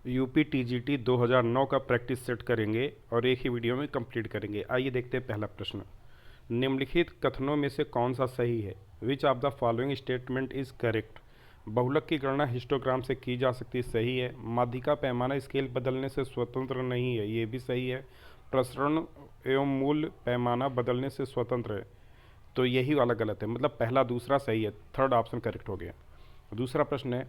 UP TGT 2009 का practice set करेंगे और एक ही वीडियो में कंप्लीट करेंगे। आइए देखते हैं पहला प्रश्न। निम्नलिखित कथनों में से कौन सा सही है? Which of the following statement is correct? बहुलक की गणना हिस्टोग्राम से की जा सकती है, सही है। माध्यिका पैमाना स्केल बदलने से स्वतंत्र नहीं है, ये भी सही है। प्रसरण एवं मूल पैमाना बदलने से स्वतंत्र है, तो यही वाला गलत है, मतलब पहला दूसरा सही है, थर्ड ऑप्शन करेक्ट हो गया। दूसरा प्रश्न है,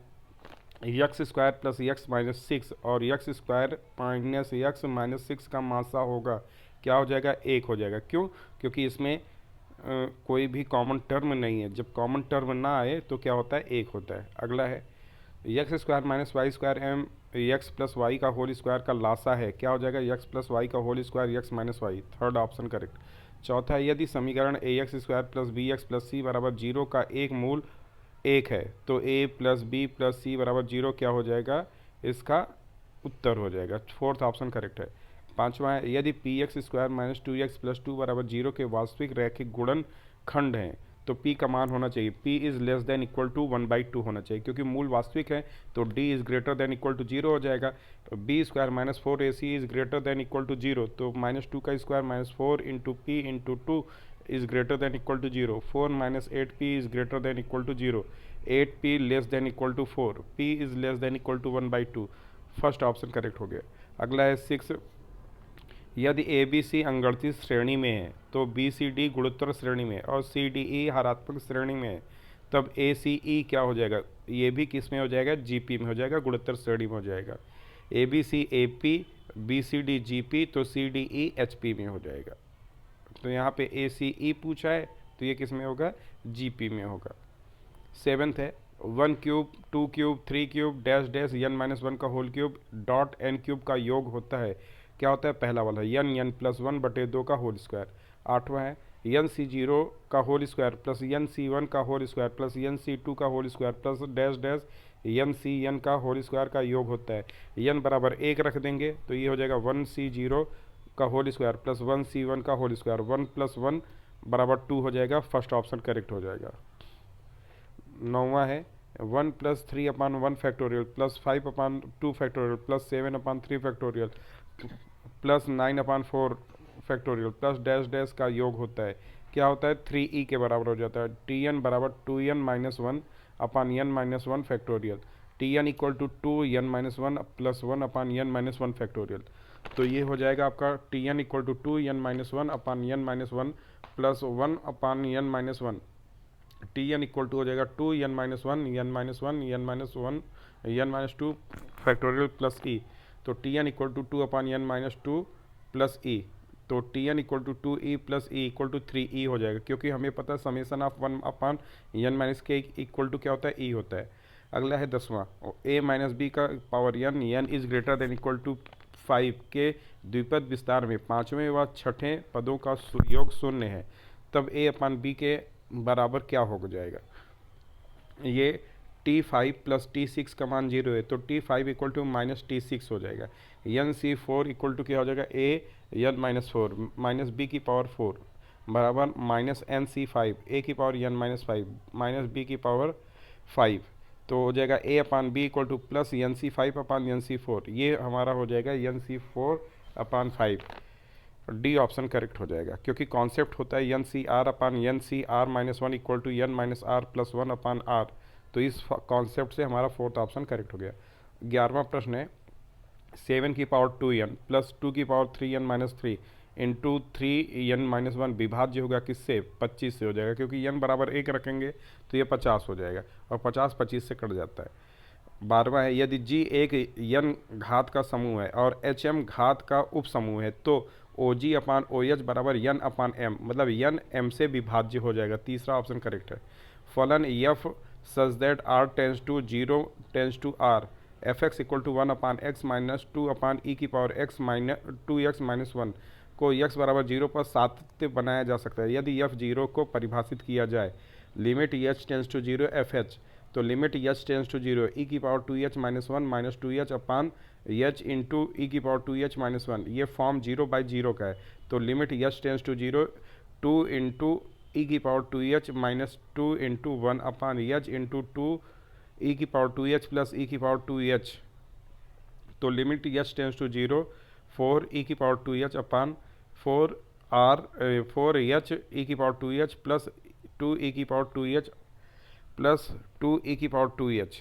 x square plus x minus six और x square minus x minus six का मासा होगा, क्या हो जाएगा? एक हो जाएगा। क्यों? क्योंकि इसमें कोई भी कॉमन टर्म नहीं है। जब कॉमन टर्म ना आए तो क्या होता है? एक होता है। अगला है, x square minus y square m x plus y का होल स्क्वायर का लासा है, क्या हो जाएगा? यक्स प्लस वाई का whole square x minus y, third option correct. चौथा है, यदि समीकरण a x square plus b x plus c बराबर जीरो का एक मूल एक है तो a plus b plus c बराबर जीरो क्या हो जाएगा? इसका उत्तर हो जाएगा, फोर्थ ऑप्शन करेक्ट है। पांचवा है, यदि P x square minus two x plus two बराबर जीरो के वास्तविक रैखिक गुणन खंड हैं तो p का मान होना चाहिए p is less than equal to 1/2 होना चाहिए, क्योंकि मूल वास्तविक है तो d is greater than equal to zero हो जाएगा। तो B square minus four A C is greater than equal to zero, तो माइनस टू का square minus four into P into two is greater than equal to zero. Four minus eight P is greater than equal to zero. Eight P less than equal to four, P is less than equal to 1/2, first option correct हो गया। अगला है six, यदि ए B सी अंगणित श्रेणी में है तो B C D गुणोत्तर श्रेणी में और सी डी ई हरात्मक श्रेणी में है, तब ए सी ई क्या हो जाएगा? ये भी किस में हो जाएगा? जी पी में हो जाएगा, गुणोत्तर श्रेणी में हो जाएगा। A B C A P, B C D G P, तो C D E H P में हो जाएगा। तो यहाँ पे ए सी ई पूछा है तो ये किस में होगा? जी पी में होगा। सेवेंथ है, one cube two cube three cube dash dash n minus one का whole cube dot n cube का योग होता है, क्या होता है? पहला वाला एन एन प्लस वन बटे दो का होल स्क्वायर। आठवां है, एन सी जीरो का whole square plus n c one का whole square plus n c two का whole square plus dash dash n c n का होल स्क्वायर का योग होता है। एन बराबर एक रख देंगे तो ये हो जाएगा वन सी जीरो का whole square plus one C one का whole square, one plus one बराबर टू हो जाएगा, फर्स्ट ऑप्शन करेक्ट हो जाएगा। नौवा है, one plus three upon one factorial plus five upon two factorial plus seven upon three factorial plus nine upon four factorial plus dash dash का योग होता है, क्या होता है? थ्री ई के बराबर हो जाता है। टी एन बराबर two N minus one upon N minus one factorial, T N equal to two N minus one plus one upon N minus one factorial. तो ये हो जाएगा आपका T N equal to two N minus one upon N minus one plus one upon N minus one. T N equal to हो जाएगा two N minus one N minus one N minus one N minus two factorial plus e, तो t N equal to two upon N minus two plus e, तो t N equal to two e plus e equal to three e हो जाएगा, क्योंकि हमें पता है summation of one upon N minus k equal to क्या होता है? ई होता है। अगला है दसवां, ए माइनस बी का power n n is greater than equal to five के द्विपद विस्तार में पाँचवें व छठें पदों का योग शून्य है, तब ए अपान बी के बराबर क्या हो जाएगा? ये t five plus t six का मान जीरो है तो t five equal to minus t six हो जाएगा। N C four equal to क्या हो जाएगा? A n minus four minus b की पावर फोर बराबर minus n c five a की power n minus five minus b की power five, तो हो जाएगा a upon b equal to plus n c five upon N C four, ये हमारा हो जाएगा N C four upon five. D option correct हो जाएगा, क्योंकि कॉन्सेप्ट होता है N C R upon N C R minus one equal to N minus R plus one upon R, तो इस कॉन्सेप्ट से हमारा फोर्थ ऑप्शन करेक्ट हो गया। 11वां प्रश्न है, सेवन की power two n plus two की power three n minus three into three n minus one विभाज्य होगा किससे? 25 से हो जाएगा, क्योंकि एन बराबर एक रखेंगे तो ये 50 हो जाएगा और 50 25 से कट जाता है। 12वां है, यदि जी एक यन घात का समूह है और एच एम घात का उप समूह है तो ओ जी अपान ओ एच बराबर यन अपान एम, मतलब यन एम से विभाज्य हो जाएगा, तीसरा ऑप्शन करेक्ट है। फलन f such that R tends to zero tends to R f x equal to one upon x minus two upon e की power x minus two x minus one को x बराबर zero पर सातत्य बनाया जा सकता है यदि एफ जीरो को परिभाषित किया जाए। Limit h tends to zero f h, तो limit h tends to zero e की power two h minus one minus two h upon h into e की power two h minus one, ये form zero by zero का है, तो limit h tends to zero two into e की power two h minus two into one upon h into two e की power two h plus ई की power two H तो limit h tends to 0 4 ई की power 2h अपान 4 ई की power 2h plus 2 ई की power 2h plus 2 ई की power 2h।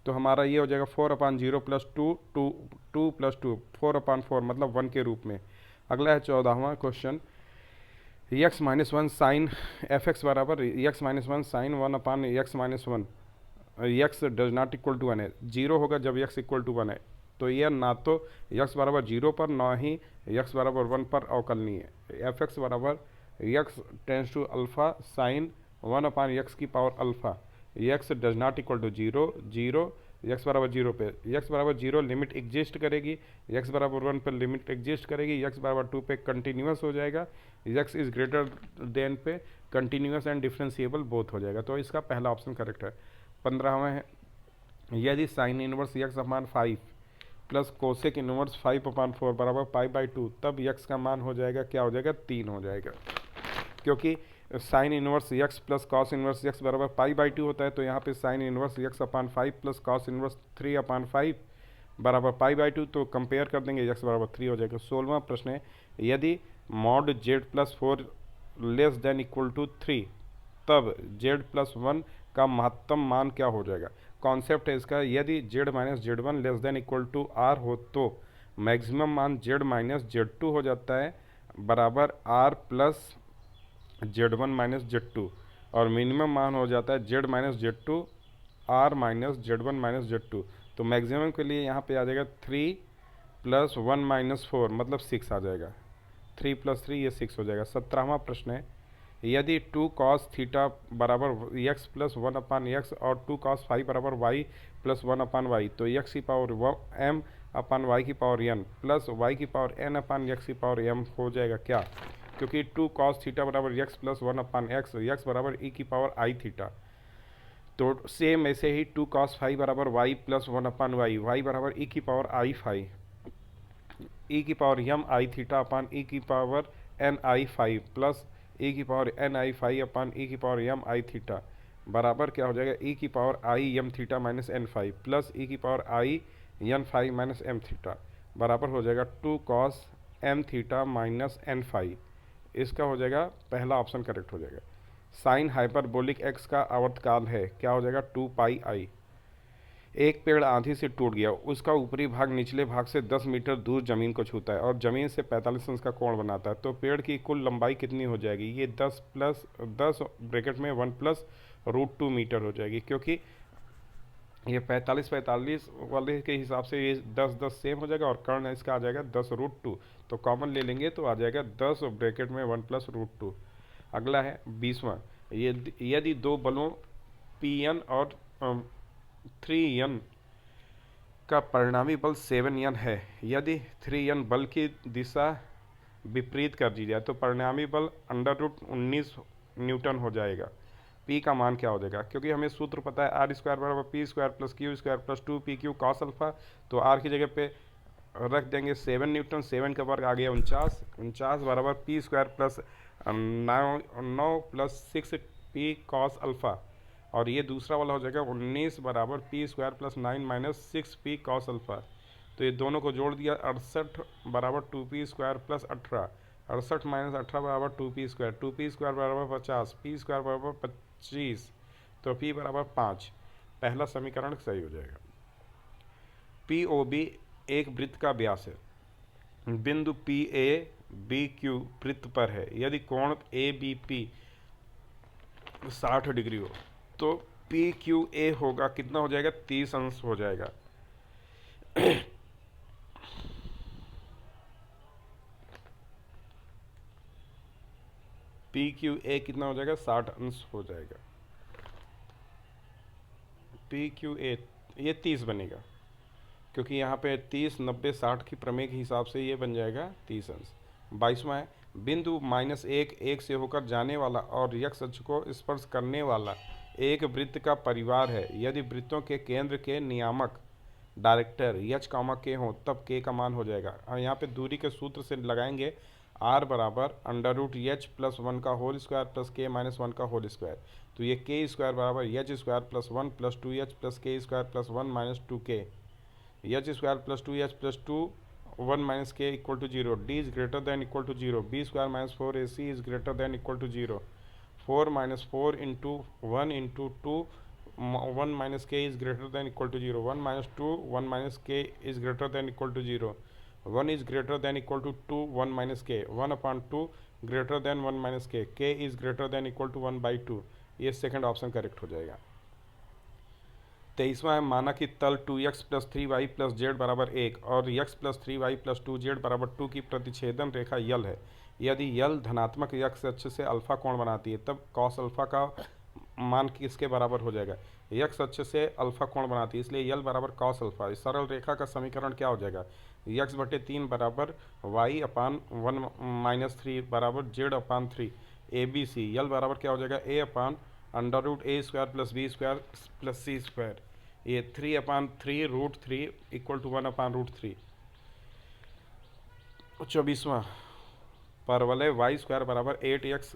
तो हमारा ये हो जाएगा 4/0 प्लस 2 प्लस 2 4/4 मतलब 1 के रूप में। अगला है 14वां question, x minus one sine f x बराबर x minus one sine 1/x-1 x does not equal to 1 है। 0 होगा जब x इक्वल टू 1 है, तो यह ना तो x बराबर 0 पर ना ही x बराबर 1 पर अवकलनीय है। एफ एक्स बराबर x tends to alpha sine 1/x की power alpha, x does not equal to 0 x बराबर 0 पे x बराबर 0 लिमिट एग्जिस्ट करेगी, x बराबर 1 पर लिमिट एग्जिस्ट करेगी, x बराबर 2 पे कंटिन्यूस हो जाएगा, x इज ग्रेटर देन पे कंटिन्यूस एंड डिफरेंशिएबल बोथ हो जाएगा। तो इसका पहला ऑप्शन करेक्ट है। 15वां है, यदि sine inverse x/5 plus cosec inverse 5/4 बराबर π/2 तब x का मान हो जाएगा, क्या हो जाएगा, 3 हो जाएगा। क्योंकि sine inverse x plus cos inverse x बराबर π/2 होता है, तो यहाँ पे sine inverse x/5 plus cos inverse 3/5 बराबर π/2, तो कंपेयर कर देंगे x बराबर 3 हो जाएगा। 16वां प्रश्न है, यदि mod z+4 less than equal to 3 तब z+1 का महत्तम मान क्या हो जाएगा। कॉन्सेप्ट है इसका, यदि z-z1 less than equal to r हो तो मैक्सिमम मान z-z2 हो जाता है बराबर r प्लस z1-z2 और मिनिमम मान हो जाता है z-z2 r माइनस z1-z2। तो मैक्सिमम के लिए यहाँ पे आ जाएगा 3 + 1 - 4 मतलब 6 आ जाएगा। 3 + 3 ये 6 हो जाएगा। 17वां प्रश्न है, यदि 2 cos थीटा बराबर x + 1/x और 2 cos फाई बराबर y + 1/y, तो x की पावर m/y की पावर n प्लस y की पावर n/x की पावर m हो जाएगा क्या। क्योंकि 2 cos थीटा बराबर x + 1/x, x बराबर e की पावर i थीटा, तो सेम ऐसे ही 2 cos फाई बराबर y + 1/y, y बराबर e की पावर i फाई, e की power m i theta upon e की power n i phi plus e की power n i phi upon e की पावर m i थीटा बराबर क्या हो जाएगा, e की power i m theta minus n phi plus e की power i n phi minus m theta बराबर हो जाएगा 2 cos m theta minus n phi. इसका हो जाएगा पहला ऑप्शन करेक्ट हो जाएगा। साइन हाइपरबोलिक x का आवर्तकाल है, क्या हो जाएगा, 2πi। एक पेड़ आंधी से टूट गया, उसका ऊपरी भाग निचले भाग से 10 मीटर दूर जमीन को छूता है और जमीन से 45 अंश का कोण बनाता है, तो पेड़ की कुल लंबाई कितनी हो जाएगी। ये 10 ब्रैकेट में 1 + √2 मीटर हो जाएगी, क्योंकि ये 45 वाले के हिसाब से ये 10 सेम हो जाएगा और कर्ण इसका आ जाएगा 10√2, तो कॉमन ले लेंगे तो आ जाएगा 10 ब्रैकेट में 1 + √2। अगला है 20वां, यदि दो बलों Pn और 3n का परिणामी बल 7n है, यदि 3n बल की दिशा विपरीत कर दी जाए तो परिणामी बल √19 न्यूटन हो जाएगा। P का मान क्या हो जाएगा, क्योंकि हमें सूत्र पता है R² बराबर P² + Q² + 2PQ cos alpha, तो R की जगह पे रख देंगे 7 न्यूटन, 7 का वर्ग आ गया 49 बराबर P² + 9 + 6P cos अल्फा, और ये दूसरा वाला हो जाएगा 19 बराबर P² + 9 - 6P cos अल्फा। तो ये दोनों को जोड़ दिया, 68 बराबर 2P² + 18, 68 - 18 बराबर 2P², 2P² बराबर 50, P² बराबर 25, तो P बराबर 5। पहला समीकरण सही हो जाएगा। POB एक वृत्त का व्यास है, बिंदु PA BQ वृत्त पर है, यदि कोण ABP 60 डिग्री हो तो PQA होगा, कितना हो जाएगा, 30 अंश हो जाएगा। PQA कितना हो जाएगा, 60 अंश हो जाएगा। PQA ये 30 बनेगा, क्योंकि यहाँ पे 30 90 60 की प्रमेय के हिसाब से ये बन जाएगा 30 अंश। 22वां है, बिंदु -1 से होकर जाने वाला और x अक्ष को स्पर्श करने वाला एक वृत्त का परिवार है, यदि वृत्तों के केंद्र के नियामक डायरेक्टर h, k हो तब k का मान हो जाएगा। और यहाँ पे दूरी के सूत्र से लगाएंगे, r बराबर √h + 1 का होल स्क्वायर प्लस k - 1 का होल स्क्वायर, तो ये k² बराबर h² + 1 + 2h + k² + 1 - 2k, h square plus two h plus two 1 minus k equal to 0, d is greater than equal to 0, b square minus 4ac is greater than equal to 0, 4 minus 4 into 1 into 2 1 minus के is greater than equal to 0, 1 minus 2 1 minus के is greater than equal to 0, 1 is greater than equal to 2 1 minus K, 1 upon 2 greater than 1 minus के is greater than equal to 1/2। ये second option correct हो जाएगा। 23वां है, माना कि तल 2x plus 3y plus z बराबर 1 और x plus 3y plus 2z बराबर 2 की प्रतिच्छेदन रेखा यल है। यदि यल धनात्मक x अक्ष से अल्फा कोण बनाती है तब cos अल्फा का मान किसके बराबर हो जाएगा? x अक्ष से अल्फा कोण बनाती है, इसलिए यल बराबर cos अल्फा। इस सरल रेखा का समीकरण क्या हो जाएगा? x/3 बराबर y अपान 1 माइनस 3 बराबर z अपान 3 ABC। यल बराबर क्या हो जाएगा? a upon under root A square plus B square plus C square, ये 3/3 रूट 3 इक्वल टू 1/√3। 24वां, परवलय y स्क्वायर बराबर 8x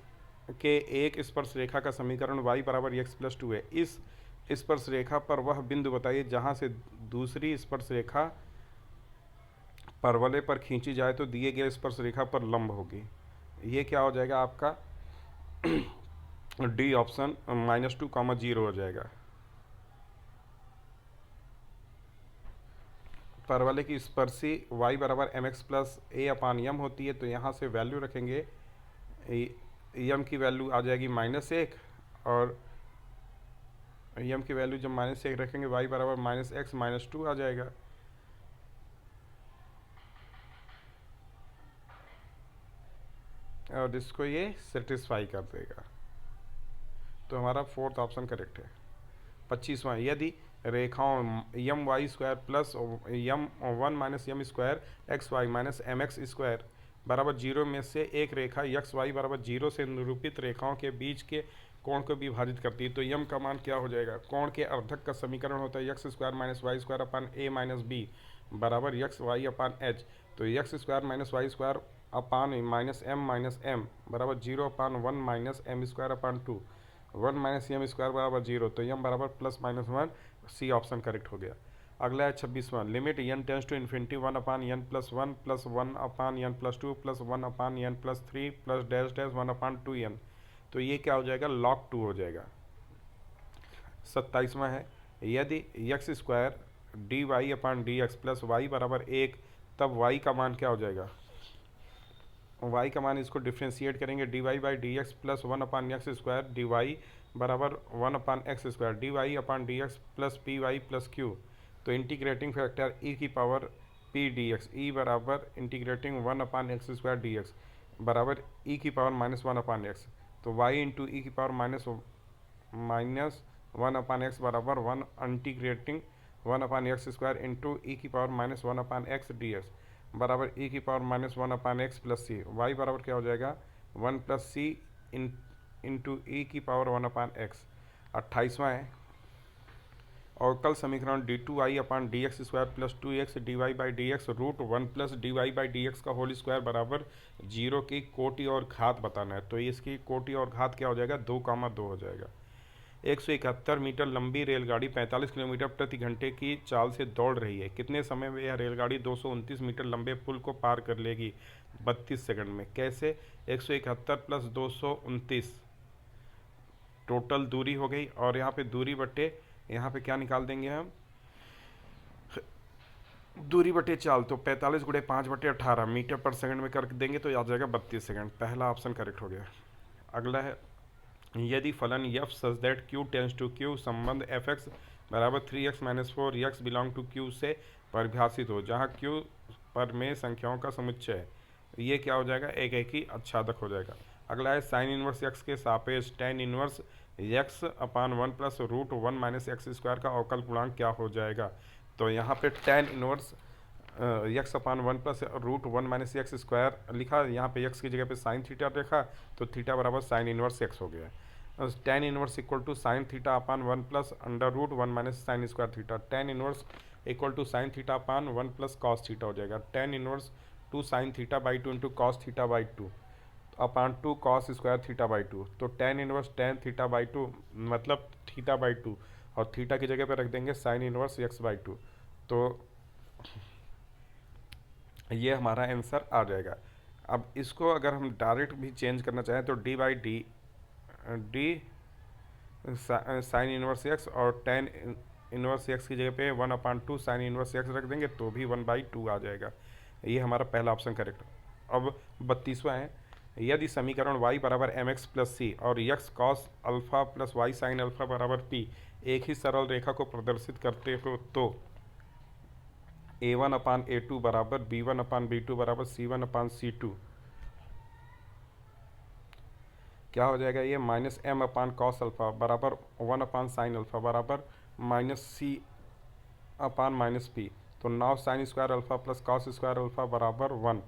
के एक स्पर्श रेखा का समीकरण y बराबर x प्लस 2 है। इस स्पर्श रेखा पर वह बिंदु बताइए जहाँ से दूसरी स्पर्श रेखा परवलय पर खींची जाए तो दिए गए स्पर्श रेखा पर लंब होगी। ये क्या हो जाएगा आपका? डी ऑप्शन -2, 0 हो जाएगा। परवलय की स्पर्शी y बराबर mx प्लस ए अपान यम होती है, तो यहाँ से वैल्यू रखेंगे, यम की वैल्यू आ जाएगी -1 और यम की वैल्यू जब -1 रखेंगे y बराबर -x -2 आ जाएगा। और इसको ये सेटिस्फाई कर देगा, तो हमारा फोर्थ ऑप्शन करेक्ट है। 25वां, यदि रेखाओं M Y square plus M 1 minus M square X Y minus M X square बराबर 0 में से एक रेखा एक्स वाई बराबर 0 से निरूपित रेखाओं के बीच के कोण को विभाजित करती है, तो यम का मान क्या हो जाएगा? कोण के अर्धक का समीकरण होता है x square minus y square upon a minus b बराबर एक्स वाई अपान एच। तो x square minus y square upon minus m बराबर 0 upon 1 minus m square upon 2, 1 minus m square बराबर 0, तो एम बराबर +-1, सी ऑप्शन करेक्ट हो गया। अगला है 26वां, limit n tends to infinity 1 upon n plus 1 plus 1 upon n plus 2 plus 1 upon n plus 3 plus dash dash 1 upon 2n, तो ये क्या हो जाएगा? log 2 हो जाएगा। 27वां है, यदि x square d y upon D x plus Y बराबर 1 तब y का मान क्या हो जाएगा? y का मान इसको डिफ्रेंशिएट करेंगे, d Y by D x plus 1 upon x square d y बराबर 1 upon x square d y upon D x plus p y plus q, तो इंटीग्रेटिंग फैक्टर ई की power p d x, e बराबर integrating 1 upon x square d x बराबर e की power -1 upon x, तो y into e की power -1 upon x बराबर 1 integrating 1 upon x square into e की power -1 upon x D x बराबर e की power -1 upon x plus सी, Y बराबर क्या हो जाएगा? 1 प्लस सी इंटू ई की पावर 1 अपान एक्स। 28वां है, अवकल समीकरण d2i upon D X square plus 2x D Y by D X root 1 plus D Y by D x का होल स्क्वायर बराबर 0 की कोटि और घात बताना है, तो इसकी कोटि और घात क्या हो जाएगा? 2, 2 हो जाएगा। 171 मीटर लंबी रेलगाड़ी 45 किलोमीटर प्रति घंटे की चाल से दौड़ रही है, कितने समय में यह रेलगाड़ी 229 मीटर लंबे पुल को पार कर लेगी? 32 सेकंड में। कैसे? 171 प्लस 229 टोटल दूरी हो गई, और यहाँ पे दूरी बटे यहाँ पे क्या निकाल देंगे हम? दूरी बटे चाल, तो 45 गुणे 5/18 मीटर पर सेकंड में कर देंगे तो आ जाएगा 32 सेकंड। पहला ऑप्शन करेक्ट हो गया। अगला है, यदि फलन f such that q tends to q संबंध fx बराबर 3x minus 4x belong to q से परिभाषित हो, जहाँ q पर में संख्याओं का समुच्चय है, ये क्या हो जाएगा? एक एकी आच्छादक हो जाएगा। अगला है, साइन इनवर्स x के सापेक्ष tan inverse x upon 1 plus root 1 minus x square का अवकल गुणांक क्या हो जाएगा? तो यहाँ पे tan inverse x upon 1 plus root 1 minus x square लिखा, यहाँ पे x की जगह पे साइन थीटा देखा, तो थीटा बराबर साइन इनवर्स x हो गया। tan inverse equal to sine theta upon 1 plus under root 1 minus sine square theta, tan inverse equal to sine theta upon 1 plus cos theta हो जाएगा। tan inverse 2 sine theta by 2 into cos theta by 2 upon 2 cos square theta by 2, तो tan inverse tan theta by 2 मतलब theta by 2, और theta की जगह पे रख देंगे साइन इनवर्स x बाई 2, तो ये हमारा आंसर आ जाएगा। अब इसको अगर हम डायरेक्ट भी चेंज करना चाहें तो D by D D sign inverse x और टेन इनवर्स एक्स की जगह पे 1/2 साइन इनवर्स एक्स रख देंगे तो भी 1/2 आ जाएगा। ये हमारा पहला ऑप्शन करेक्ट। अब 32वां है, यदि समीकरण y बराबर एम एक्स प्लस सी और X cos alpha plus Y sine alpha बराबर पी एक ही सरल रेखा को प्रदर्शित करते हो तो a1/a2 बराबर b1/b2 बराबर c1/c2 क्या हो जाएगा? ये -m/cos अल्फा बराबर 1/sin अल्फा बराबर -c/-p। तो now sine square alpha plus cos square alpha बराबर 1।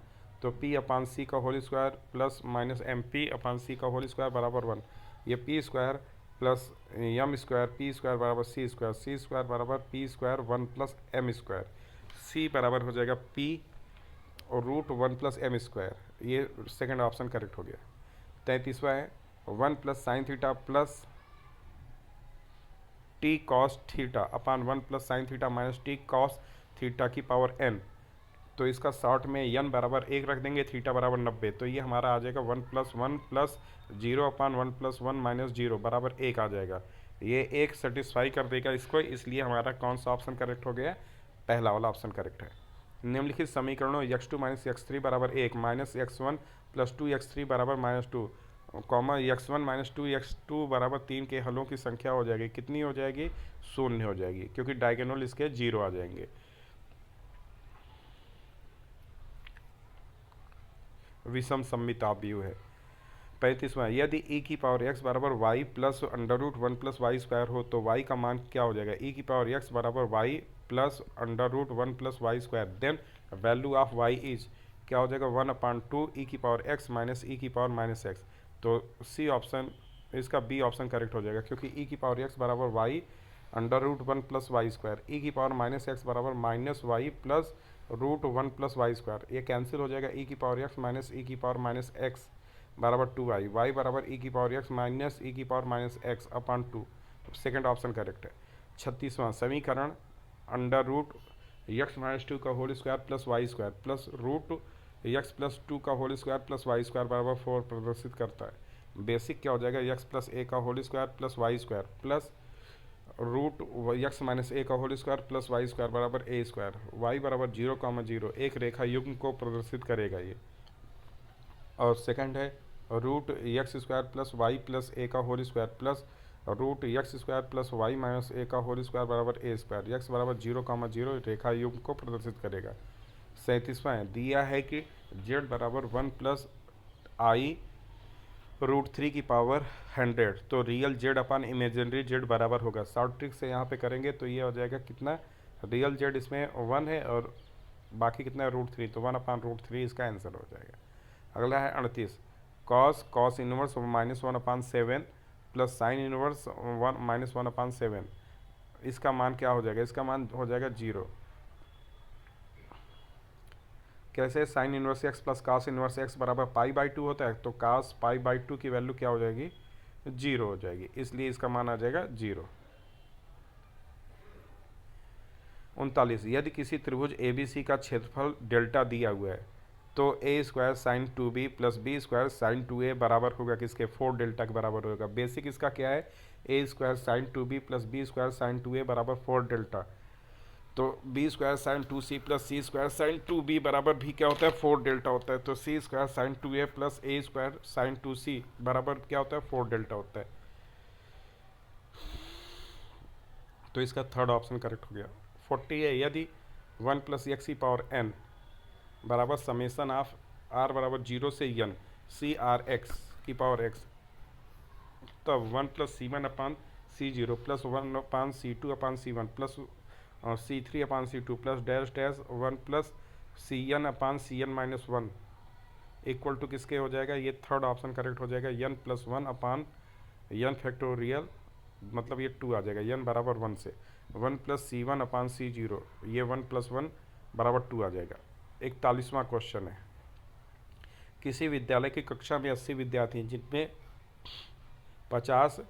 तो p/c का होल स्क्वायर प्लस -mp/c का होल स्क्वायर बराबर 1। ये p square plus m square p square बराबर c स्क्वायर बराबर p square 1 plus m square. c बराबर हो जाएगा p और √1 प्लस m स्क्वायर। ये सेकेंड ऑप्शन करेक्ट हो गया। 33वां है, 1 plus sign theta plus T cos theta upon 1 plus sign theta minus T cos theta की पावर n। तो इसका शॉर्ट में n बराबर 1 रख देंगे, थीटा बराबर 90। तो ये हमारा आ जाएगा 1 plus 1 plus 0 upon 1 plus 1 minus 0 बराबर 1 आ जाएगा। ये एक सेटिस्फाई कर देगा इसको, इसलिए हमारा कौन सा ऑप्शन करेक्ट हो गया? पहला वाला ऑप्शन करेक्ट है। निम्नलिखित समीकरणों x2 माइनस x3 बराबर 1 माइनस x1 प्लस 2x3 बराबर -2 कॉमा x1 माइनस 2x2 बराबर 3 के हलों की संख्या हो जाएगी। कितनी हो जाएगी? 0 हो जाएगी, क्योंकि डायगोनल इसके 0 आ जाएंगे। विषम सममिताव्यूह है। 35वां, यदि e की पावर x बराबर y plus √1 plus Y square हो तो y का मान क्या हो जाएगा? e की पावर x बराबर y plus √1 plus Y square, then value of y is क्या हो जाएगा? 1/2 e की पावर x माइनस e की पावर माइनस एक्स। तो सी ऑप्शन, इसका बी ऑप्शन करेक्ट हो जाएगा, क्योंकि e की पावर x बराबर y √1 plus Y square, e की पावर माइनस एक्स बराबर minus Y plus √1 plus Y square. ये कैंसिल हो जाएगा, e की पावर x माइनस e की पावर माइनस एक्स बराबर 2y, y बराबर e की पावर x माइनस e की power minus X upon 2। Second option correct है। 36वां समीकरण √x माइनस 2 का whole square plus Y square plus √x plus 2 का whole square plus Y square बराबर 4 प्रदर्शित करता है। बेसिक क्या हो जाएगा? x प्लस a का whole square plus Y square plus √x minus a का whole square plus Y square बराबर a स्क्वायर। y बराबर 0,0 एक रेखा युग्म को प्रदर्शित करेगा ये। और सेकंड है √x square plus Y plus a का whole square plus √x square plus Y minus a का होल स्क्वायर बराबर a स्क्वायर। x बराबर 0,0 रेखा युग्म को प्रदर्शित करेगा। 37वां है, दिया है कि z बराबर 1 प्लस i √3 की पावर 100। तो रियल z अपान इमेजिनरी z बराबर होगा। शॉर्ट ट्रिक से यहाँ पे करेंगे तो ये हो जाएगा कितना? रियल z इसमें 1 है और बाकी कितना है? √3, तो 1/√3 इसका आंसर हो जाएगा। अगला है 38, cos inverse -1/7 plus sine inverse -1/7। इसका मान क्या हो जाएगा? इसका मान हो जाएगा 0। कैसे? Sign inverse x plus cos inverse x बराबर π/2 होता है, तो कॉस π/2 की वैल्यू क्या हो जाएगी? 0 हो जाएगी, इसलिए इसका मान आ जाएगा 0। 39, यदि किसी त्रिभुज ABC का क्षेत्रफल डेल्टा दिया हुआ है तो a square sine 2b plus B square sine 2a बराबर होगा किसके? 4 डेल्टा के बराबर होगा। बेसिक इसका क्या है? a square sine 2b plus B square sine 2a बराबर 4 डेल्टा। तो B square sine 2c plus सी स्क्वायर साइन 2b बराबर भी क्या होता है? 4 डेल्टा होता है। तो c square sine 2a plus a square sine 2c बराबर क्या होता है? 4 डेल्टा होता है। तो इसका थर्ड ऑप्शन करेक्ट हो गया। 40 है, यदि 1 प्लस एक्स की पावर n बराबर समेसन ऑफ r बराबर 0 से n सी आर एक्स की पावर x, तब 1 plus c1 upon c0 plus 1 upon c2 upon c1 plus c3 upon c2 plus dash dash 1 plus cn upon cn minus 1 equal to किसके हो जाएगा? ये third option correct हो जाएगा। n plus 1 upon n factorial, मतलब ये 2 आ जाएगा। n बराबर 1 से 1 प्लस c1 अपान c0, ये 1 प्लस 1 बराबर 2 आ जाएगा। 41वां क्वेश्चन है, किसी विद्यालय की कक्षा में 80 विद्यार्थी हैं जिनमें 50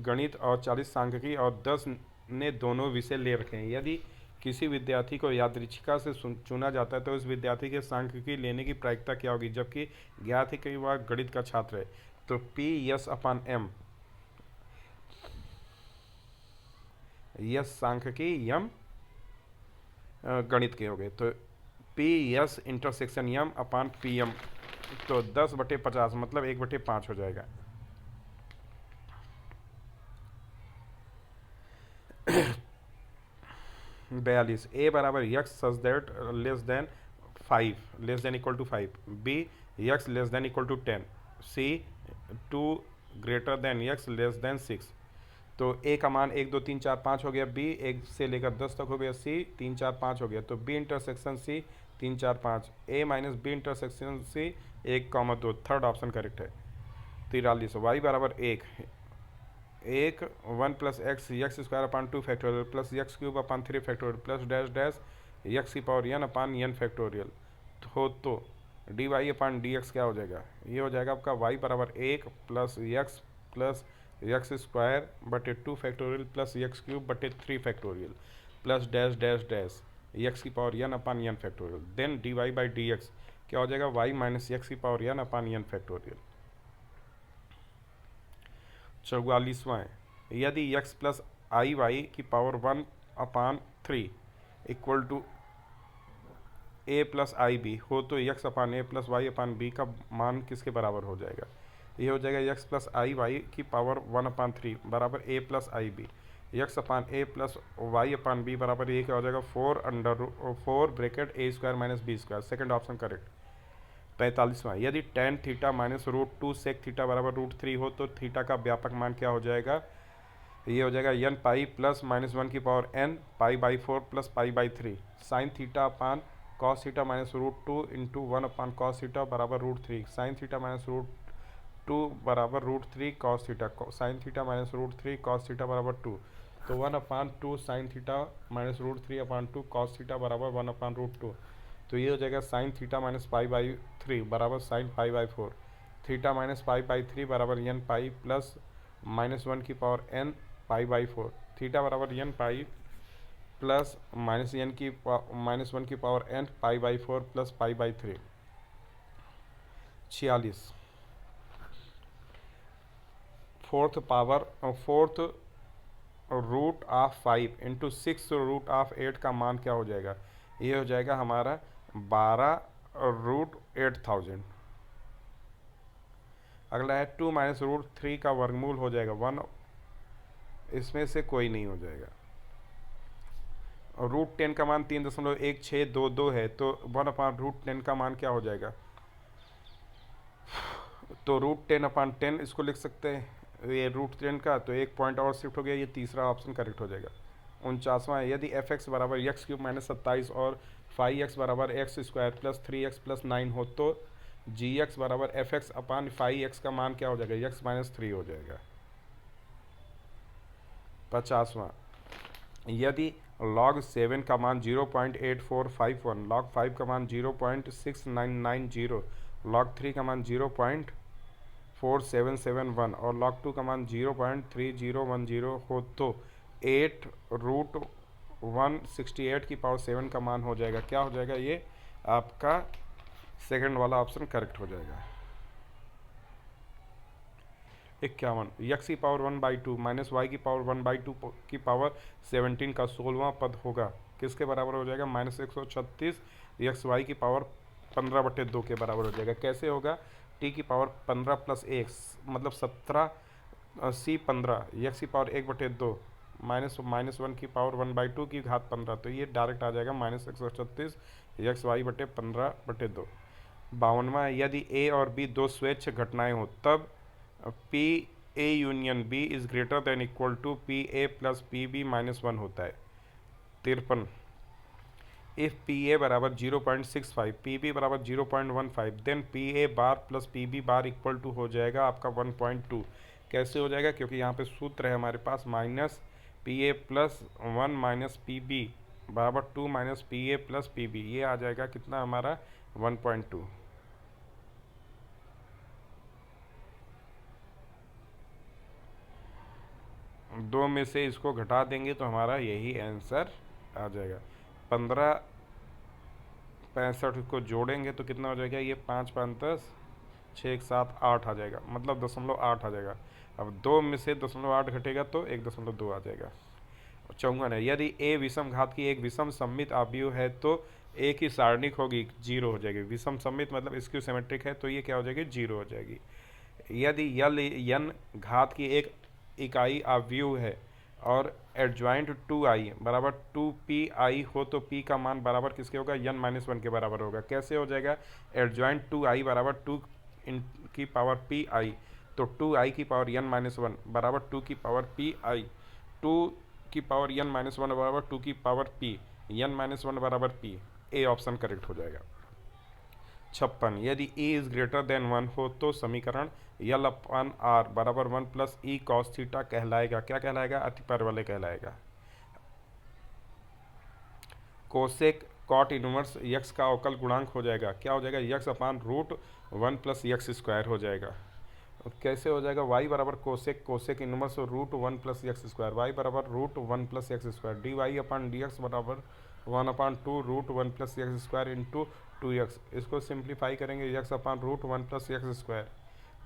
गणित और 40 सांख्यिकी और 10 ने दोनों विषय ले रखे हैं। यदि किसी विद्यार्थी को यादृच्छिका से चुना जाता है तो उस विद्यार्थी के सांख्यिकी लेने की प्रायिकता क्या होगी, जबकि ज्ञात है कि वह गणित का छात्र है। तो P S upon M, S सांख्यिकी, यम गणित के हो गए। तो P S intersection M upon P M, तो 10/50 मतलब 1/5 हो जाएगा। बयालीस, ए बराबर X such that less than 5 less than equal to 5, B X less than equal to 10, C 2 greater than X less than 6। तो ए का मान 1 2 3 4 5 हो गया, बी 1 से लेकर 10 तक हो गया, सी 3 4 5 हो गया। तो b intersection c 3 4 5, a minus b intersection c 1, 2, third option correct है। 43, वाई बराबर 1 1 plus x x square upon 2 factorial plus x cube upon 3 factorial plus dash dash x की power n upon n factorial. तो d y upon D x क्या हो जाएगा, ये हो जाएगा आपका वाई बराबर 1 प्लस यक्स स्क्वायर बटे 2 फैक्टोरियल प्लस यक्स क्यूब बटे 3 factorial plus dash dash dash x की power n upon n factorial. Then d Y by D x क्या हो जाएगा, वाई माइनस यक्स की power n upon n factorial. 44वां है, यदि x प्लस आई वाई की power 1/3 equal to a plus i b हो तो x upon a plus Y upon b का मान किसके बराबर हो जाएगा, ये हो जाएगा x प्लस आई वाई की पावर 1/3 बराबर a plus i b, x upon a plus Y upon b बराबर ये क्या हो जाएगा 4 bracket a square minus b square, second option correct. 45वां, यदि tan theta minus √2 sec theta बराबर √3 हो तो थीटा का व्यापक मान क्या हो जाएगा, ये हो जाएगा n पाई प्लस -1 की power n pi plus pi sine theta upon cos theta minus √2 into 1 upon cos theta बराबर √3 साइन थीटा माइनस √2 बराबर √3 cos theta sine theta minus √3 cos theta बराबर 2, तो 1/2 sine theta minus √3 upon 2 cos theta बराबर 1/√2। तो ये हो जाएगा sign theta minus pi बराबर sine pi, theta minus pi बराबर n पाई प्लस -1 की पावर n पाई/4, थीटा बराबर n पाई प्लस -1 की power n pi plus pi. 46, fourth root of 5 into 6 root of 8 का मान क्या हो जाएगा, ये हो जाएगा हमारा 12√8000। अगला है 2 माइनस √3 का वर्गमूल हो जाएगा 1, इसमें से कोई नहीं हो जाएगा। √10 का मान 3.1622 है, तो 1/√10 का मान क्या हो जाएगा, तो √10/10 इसको लिख सकते हैं, ये √10 का तो एक पॉइंट और शिफ्ट हो गया, ये तीसरा ऑप्शन करेक्ट हो जाएगा। 49वां, यदि f(x) बराबर x³ माइनस 27 और 5x बराबर x square plus 3x plus 9 हो तो gx बराबर fx अपान 5x का मान क्या हो जाएगा, x माइनस 3 हो जाएगा। 50वां, यदि log 7 का मान 0.8451, log 5 का मान 0.6990, log 3 का मान 0.4771 और log 2 का मान 0.3010 हो तो 8√168 की पावर 7 का मान हो जाएगा, क्या हो जाएगा, ये आपका सेकंड वाला ऑप्शन करेक्ट हो जाएगा। 51, x की पावर 1/2 माइनस वाई की पावर 1/2 की पावर 17 का 16वां पद होगा, किसके बराबर हो जाएगा, -136 एक्स वाई की पावर 15/2 के बराबर हो जाएगा। कैसे होगा, t की पावर 15 प्लस 1 मतलब 17 c 15 एक्स की पावर 1/2 -1 की पावर 1/2 की घात 15, तो ये डायरेक्ट आ जाएगा -136 एक्स वाई बटे 15/2। 52वां, यदि a और b दो स्वैच्छ घटनाएं हो तब P A union B is greater than equal to P A plus P B -1 होता है। 53, इफ पी ए बराबर 0.65 पी बी बराबर 0.15 then P A bar plus P B bar equal to हो जाएगा आपका 1.2। कैसे हो जाएगा, क्योंकि यहाँ पे सूत्र है हमारे पास माइनस पी ए प्लस 1 माइनस पी बी बराबर 2 माइनस पी ए प्लस पी बी, ये आ जाएगा कितना हमारा 1.2। दो में से इसको घटा देंगे तो हमारा यही आंसर आ जाएगा। 15 65 को जोड़ेंगे तो कितना हो जाएगा, ये 5 5 10, 6 1 7 8 आ जाएगा, मतलब 0.8 आ जाएगा। अब 2 में से 0.8 घटेगा तो 1.2 आ जाएगा। 54 है, यदि ए विषम घात की एक विषम सममित आव्यूह है तो ए की सारणिक होगी, 0 हो जाएगी। विषम सममित मतलब स्क्यू सिमेट्रिक है तो ये क्या हो जाएगी, 0 हो जाएगी। यदि यल यन घात की एक इकाई आव्यूह है और एडजॉइंट 2i बराबर 2pi हो तो p का मान बराबर किसके होगा, n-1 के बराबर होगा। कैसे हो जाएगा, एडजॉइंट 2i बराबर 2 की पावर pi, तो 2i की पावर n-1 बराबर 2 की पावर pi, 2 की पावर n-1 बराबर 2 की पावर p, n-1 बराबर p, ए ऑप्शन करेक्ट हो जाएगा। 56, यदि e इज ग्रेटर देन 1 हो तो समीकरण यल अपन आर बराबर 1 प्लस ई कॉस थीटा कहलाएगा। क्या कहलाएगा, अतिपरवलय कहलाएगा। कोसेक कॉट इनवर्स यक्स का अवकल गुणांक हो जाएगा, क्या हो जाएगा, x upon root 1 plus x square हो जाएगा। कैसे हो जाएगा, y बराबर cosec cosec inverse root 1 plus x square, y बराबर root 1 plus x square, d y upon D x बराबर 1/2 root 1 plus x square into 2x। इसको सिंप्लीफाई करेंगे, x upon root 1 plus x square,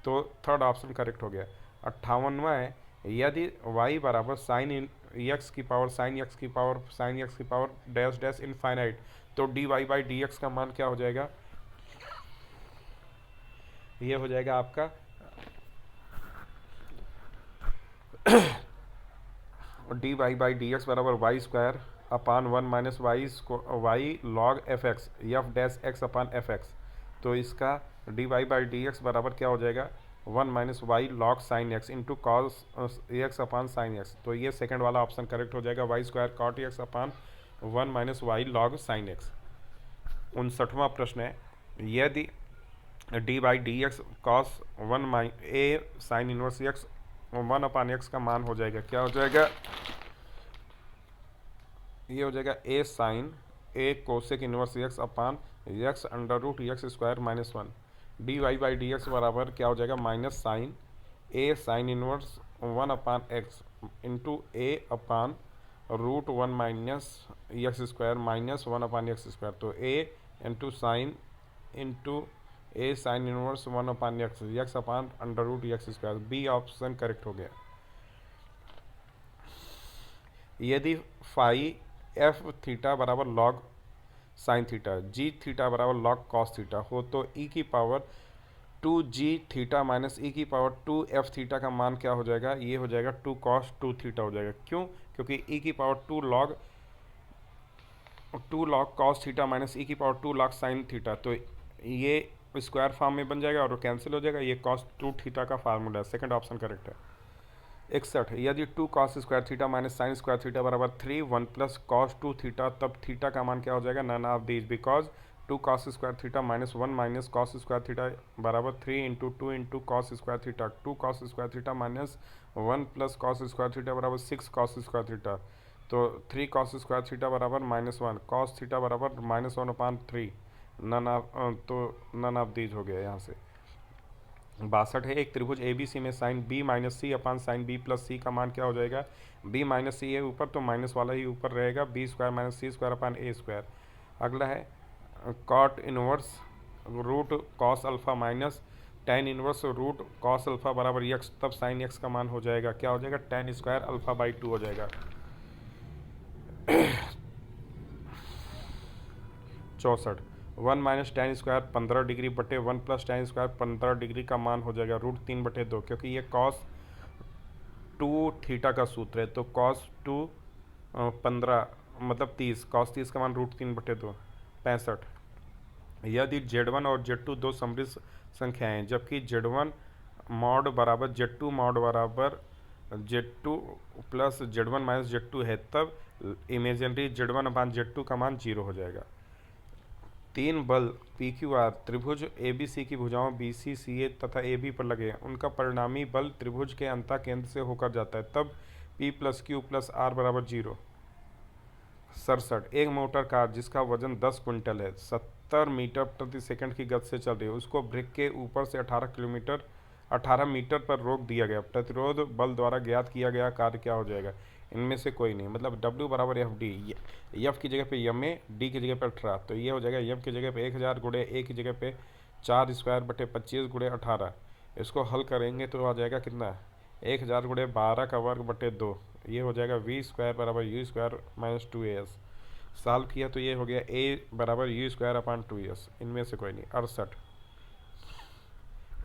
तो third option correct हो गया। 58वां है, यदि y बराबर साइन एक्स की पावर साइन एक्स की पावर साइन एक्स की पावर डैश डैश इनफाइनाइट, तो d Y by D x का मान क्या हो जाएगा, ये हो जाएगा आपका d Y by D x बराबर y square upon 1 minus y log f x f dash x upon f x. तो इसका d Y by D x बराबर क्या हो जाएगा, 1 minus y log sine x into cos x अपान sign x. तो ये second वाला ऑप्शन करेक्ट हो जाएगा, y square cot x upon 1 minus y log sine x. 59वां प्रश्न है, यदि d by D x cos 1 a sine inverse x 1 upon x का मान हो जाएगा, क्या हो जाएगा, ये हो जाएगा a sine a cosec inverse x upon x under root x square minus 1। D Y by D x बराबर क्या हो जाएगा, minus sine a sine inverse 1 upon x into a upon root 1 minus x square minus 1 upon x square. तो a into sine into a sine inverse 1 upon x upon under root x square, b option correct हो गया। यदि phi F theta बराबर log sine theta, जी theta बराबर log cos theta हो तो ई की power 2g theta minus e की power 2f theta का मान क्या हो जाएगा, ये हो जाएगा 2 कॉस 2 थीटा हो जाएगा। क्यों, क्योंकि ई की power 2 log cos theta minus e की पावर 2 लॉग साइन थीटा, तो ये स्क्वायर फॉर्म में बन जाएगा और कैंसिल हो जाएगा, ये कॉस 2 थीटा का फार्मूला है, सेकंड ऑप्शन करेक्ट है। 61, यदि 2 cos square theta minus sine square theta बराबर 3 1 प्लस कॉस 2 थीटा, तब थीटा का मान क्या हो जाएगा, none of these, because 2 cos square theta minus 1 minus cos square theta बराबर 3 into 2 into cos square theta, 2 cos square theta minus 1 plus cos square theta बराबर 6 cos square theta, तो 3 cos square theta बराबर -1 cos theta बराबर -1/3, none of these हो गया यहाँ से। 62 है, एक त्रिभुज ए बी सी में साइन बी माइनस सी अपान साइन बी प्लस सी का मान क्या हो जाएगा, बी माइनस सी है ऊपर तो माइनस वाला ही ऊपर रहेगा, B square minus C square upon A square. अगला है cot inverse root cos alpha minus tan inverse root cos alpha बराबर एक्स, तब साइन एक्स का मान हो जाएगा, क्या हो जाएगा, टेन स्क्वायर अल्फा बाई 2 हो जाएगा। 64, 1 माइनस टेन स्क्वायर 15 डिग्री बटे 1 प्लस टेन स्क्वायर 15 डिग्री का मान हो जाएगा रूट 3 बटे 2, क्योंकि ये कॉस 2 थीटा का सूत्र है, तो कॉस 2 15 मतलब 30, कॉस 30 का मान रूट 3 बटे 2। 65, यदि Z1 और Z2 दो समृद्ध संख्याएं हैं जबकि Z1 मॉड बराबर Z2 मॉड बराबर Z2 plus Z1 minus Z2 है, तब इमेजिनरी Z1 अपान Z2 का मान 0 हो जाएगा। 3 बल PQR त्रिभुज ABC की भुजाओं BC CA तथा AB पर लगे हैं, उनका परिणामी बल त्रिभुज के अंतः केंद्र से होकर जाता है, तब P plus Q plus R बराबर 0। 67, एक मोटर कार जिसका वजन 10 क्विंटल है 70 मीटर प्रति सेकंड की गति से चल रही है, उसको ब्रेक के ऊपर से 18 मीटर पर रोक दिया गया, प्रतिरोध बल द्वारा ज्ञात किया गया कार्य क्या हो जाएगा, इनमें से कोई नहीं, मतलब W बराबर एफ डी, एफ की जगह पे यम ए, डी की जगह पे 18, तो ये हो जाएगा यम की जगह पे 1000 गुणे ए की जगह पे 4 स्क्वायर बटे 25 गुणे 18। इसको हल करेंगे तो आ जाएगा कितना, 1000 गुणे 12 का वर्ग बटे 2, ये हो जाएगा वी स्क्वायर बराबर you square minus 2as। Solve किया तो ये हो गया ए बराबर यू स्क्वायर अपान 2s, इनमें से कोई नहीं। 68,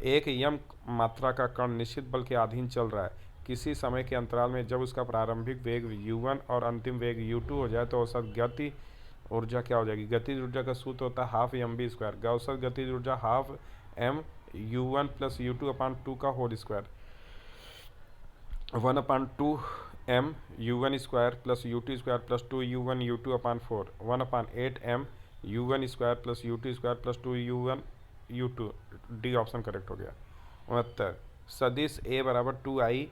एक यम मात्रा का कण निश्चित बल के अधीन चल रहा है किसी समय के अंतराल में, जब उसका प्रारंभिक वेग u1 और अंतिम वेग u2 हो जाए तो औसत गति ऊर्जा क्या हो जाएगी। गतिज ऊर्जा का सूत्र होता है हाफ एम बी स्क्वायर, औसत गतिज ऊर्जा half M u1 plus u2 upon 2 का whole square, 1 upon 2 M u1 square plus u2 square plus 2 u1 u2 upon 4, 1 upon 8 M u1 square plus u2 square plus 2 u1 u2, D option correct हो गया। 69, सदिश a बराबर 2i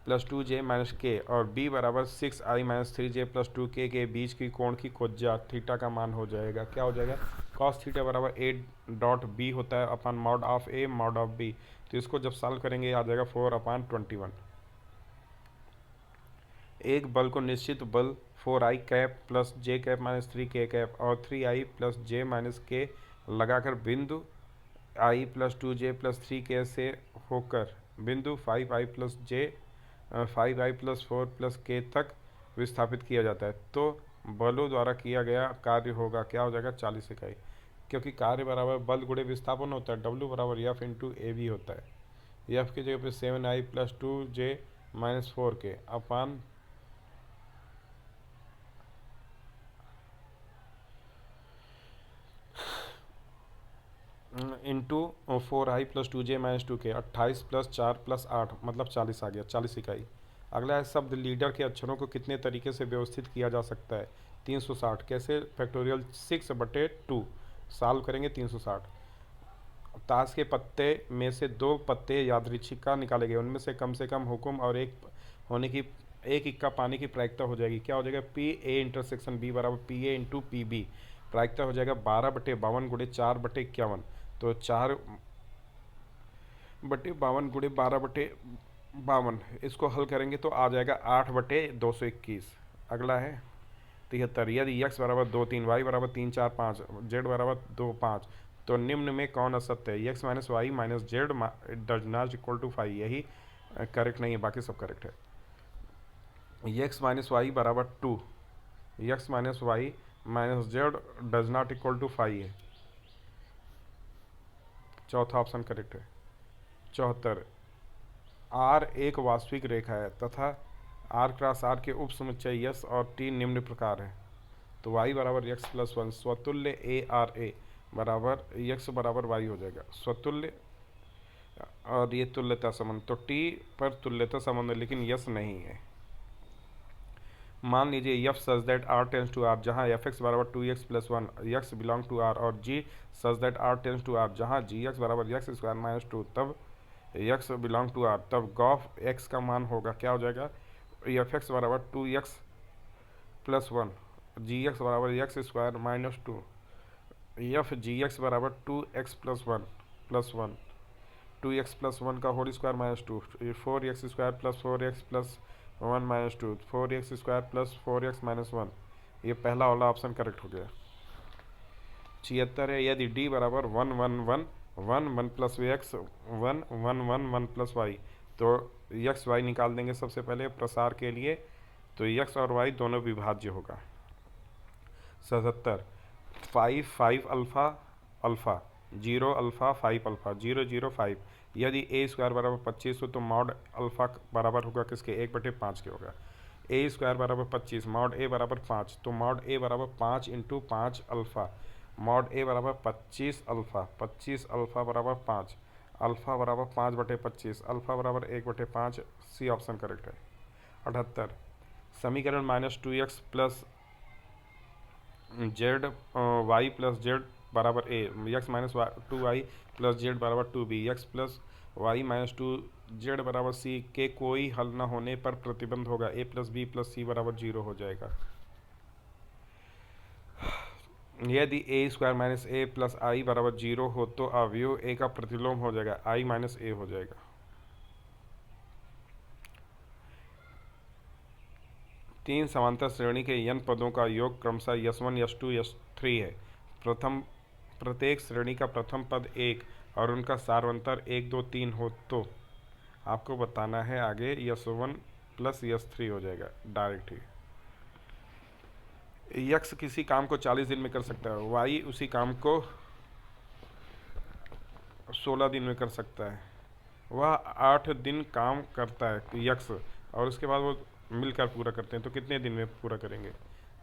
plus 2j minus के और b बराबर 6i minus 3j plus 2k के बीच की कोण की खोजा, थीटा का मान हो जाएगा, क्या हो जाएगा, cos थीटा बराबर a डॉट b होता है upon mod of a mod of b, तो इसको जब सॉल्व करेंगे आ जाएगा 4/21। एक बल को निश्चित बल 4i cap plus j cap minus 3k cap और 3i plus j minus k लगाकर बिंदु i plus 2j plus 3k से होकर बिंदु 5i plus j 5i plus 4 plus k तक विस्थापित किया जाता है, तो बलों द्वारा किया गया कार्य होगा, क्या हो जाएगा, 40 इकाई, क्योंकि कार्य बराबर बल गुणे विस्थापन होता है, W बराबर एफ इंटू ए बी होता है। एफ की जगह पे 7i plus 2j minus 4k upon into 4i plus 2j minus 2k, 28 plus 4 plus 8 मतलब 40 आ गया, 40 इकाई। अगला है शब्द लीडर के अक्षरों को कितने तरीके से व्यवस्थित किया जा सकता है। 360 कैसे, फैक्टोरियल 6/2 सॉल्व करेंगे 360। ताश के पत्ते में से 2 पत्ते यादृच्छिक निकाले गए, उनमें से कम हुक्म और एक होने की एक इक्का पानी की प्रायिकता हो जाएगी, क्या हो जाएगा, पी ए इंटरसेक्शन बी बराबर P A into P B, प्रायिकता हो जाएगा 12/52 गुणे 4/51, तो 4/52 गुणे 12/52, इसको हल करेंगे तो आ जाएगा 8/221। अगला है 73, यदि x बराबर 2 3 y बराबर 3 4 5 z बराबर 2 5 तो निम्न में कौन असत्य है। x minus Y minus Z does not equal to 5, यही करेक्ट नहीं है, बाकी सब करेक्ट है। x माइनस वाई बराबर 2, x minus Y minus Z does not equal to 5 है, चौथा ऑप्शन करेक्ट है। 74, आर एक वास्तविक रेखा है तथा आर क्रॉस आर के उप समुच्चय यस और टी निम्न प्रकार है, तो y बराबर x plus 1 स्वतुल्य A R A बराबर x बराबर y हो जाएगा, स्वतुल्य और ये तुल्यता संबंध, तो t पर तुल्यता संबंध है लेकिन यस नहीं है। मान लीजिए f such that r tends to r, जहाँ fx बराबर 2x plus 1 x belong to r, और g such that r tends to r, जहाँ gx बराबर x स्क्वायर माइनस 2 तब x बिलोंग टू r, तब गॉफ x का मान होगा, क्या हो जाएगा, fx बराबर 2x प्लस 1 gx बराबर x square minus 2, F gx बराबर 2x प्लस 1 2x प्लस 1 का whole square minus 2, 4x square plus 4x plus 1 minus 2, 4x square plus 4x minus 1, ये पहला वाला ऑप्शन करेक्ट हो गया। 76 है, यदि d बराबर 1 1 1 1 1 प्लस x 1 1 1 1 प्लस y, तो x y निकाल देंगे सबसे पहले प्रसार के लिए, तो x और y दोनों विभाज्य होगा। 77, 5 5 अल्फ़ा अल्फ़ा 0 अल्फ़ा 5 अल्फ़ा 0 0 5, यदि a स्क्वायर बराबर 25 हो तो मॉड अल्फ़ा बराबर होगा किसके, 1/5 के होगा। a स्क्वायर बराबर 25 मॉड a बराबर 5, तो मॉड a बराबर 5 इंटू 5 अल्फ़ा, मॉड a बराबर 25 अल्फ़ा बराबर 5, अल्फ़ा बराबर 5/25, अल्फ़ा बराबर 1/5, सी ऑप्शन करेक्ट है। 78, समीकरण -2x plus z y plus z बराबर a, x minus 2y plus z बराबर 2b, x plus Y minus 2z बराबर सी के कोई हल न होने पर प्रतिबंध होगा, a plus b plus c बराबर 0 हो जाएगा। यदि a square minus a plus i बराबर 0 हो तो अवयव a का प्रतिलोम हो जाएगा, i माइनस ए हो जाएगा। तीन समांतर श्रेणी के n पदों का योग क्रमशः s1 s2 s3 है। प्रत्येक श्रेणी का प्रथम पद 1 और उनका सारवंतर 1 2 3 हो तो आपको बताना है आगे s1 प्लस s3 हो जाएगा डायरेक्ट ही। यक्स किसी काम को 40 दिन में कर सकता है, वाई उसी काम को 16 दिन में कर सकता है। वह 8 दिन काम करता है यक्स, और उसके बाद वो मिलकर पूरा करते हैं। तो कितने दिन में पूरा करेंगे?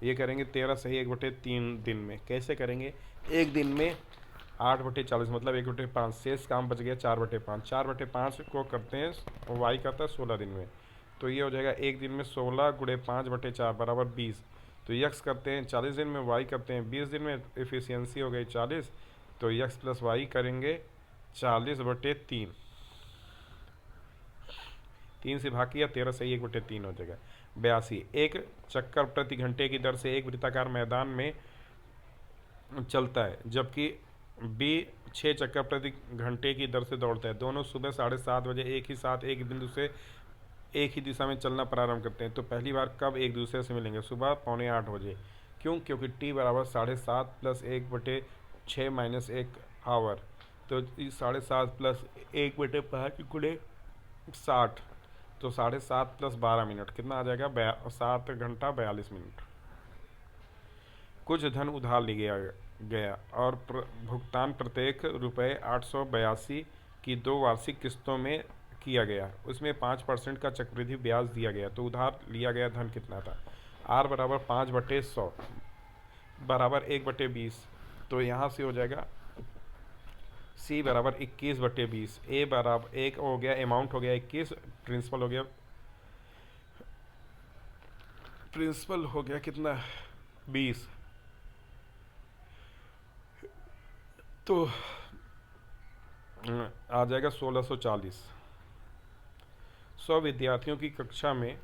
ये करेंगे 13 सही 1/3 दिन में। कैसे करेंगे? एक दिन में 8/40 मतलब 1/5, शेष काम बच गया 4/5। 4/5 को करते हैं वाई करता है 16 दिन में, तो ये हो जाएगा एक दिन में 16 गुणे 5/4 बराबर 20। तो यक्स करते हैं 40 दिन में, वाई करते हैं 20 दिन में, एफिशिएंसी हो गई 40। तो यक्स प्लस वाई करेंगे 40/3। 3 से भाग किया 13 सही 1/3 हो जाएगा 82। एक चक्कर प्रति घंटे की दर से एक वृत्ताकार मैदान में चलता है, जबकि बी 6 चक्कर प्रति घंटे की दर से दौड़ता है। दोनों सुबह 7:30 बजे एक ही साथ एक बिंदु से एक ही दिशा में चलना प्रारंभ करते हैं। तो पहली बार कब एक दूसरे से मिलेंगे? सुबह 7:45 बजे। क्यों? क्योंकि टी बराबर 7:30 प्लस 1/6 माइनस 1 आवर। तो 7:30 प्लस 1/5 गुणे 60, तो 7:30 प्लस 12 मिनट कितना आ जाएगा? 7 घंटा 42 मिनट। कुछ धन उधार लिया गया और भुगतान प्रत्येक ₹882 की 2 वार्षिक किस्तों में किया गया। उसमें 5% का चक्रवृद्धि ब्याज दिया गया। तो उधार लिया गया धन कितना था? R बराबर 5/100 बराबर 1/20। तो यहाँ से हो जाएगा C बराबर 21/20। A बराबर 1 हो गया, अमाउंट हो गया 21, प्रिंसिपल हो गया कितना? 20। तो आ जाएगा 1640। 100 विद्यार्थियों की कक्षा में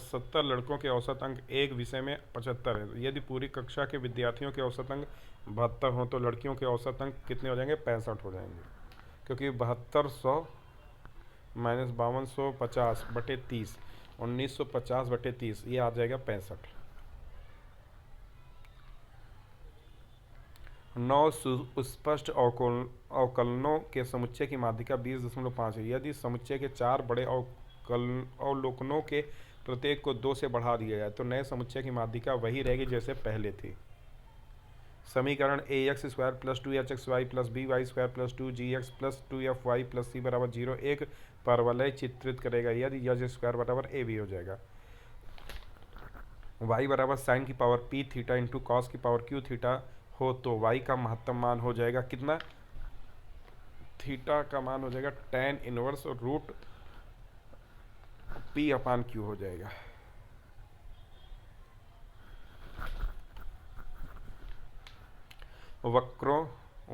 70 लड़कों के औसत अंक एक विषय में 75 है। यदि पूरी कक्षा के विद्यार्थियों के औसत अंक 72 हों तो लड़कियों के औसत अंक कितने हो जाएंगे? 65 हो जाएंगे, क्योंकि 7200 माइनस 5250/30 1950/30 ये आ जाएगा 65। 9 सुस्पष्ट अवकलनों के समुच्चय की माध्यिका 20.5 है। यदि समुच्चय के 4 बड़े अवलोकनों के प्रत्येक को 2 से बढ़ा दिया जाए तो नए समुच्चय की माध्यिका वही रहेगी जैसे पहले थी। समीकरण ax² + 2hxy + by² + 2gx + 2fy + c बराबर 0 एक परवलय चित्रित करेगा यदि h² बराबर ab हो जाएगा। y बराबर साइन की power p theta into cos की पावर q थीटा हो तो y का महत्तम मान हो जाएगा कितना? थीटा का मान हो जाएगा tan इनवर्स रूट p/q हो जाएगा। वक्रों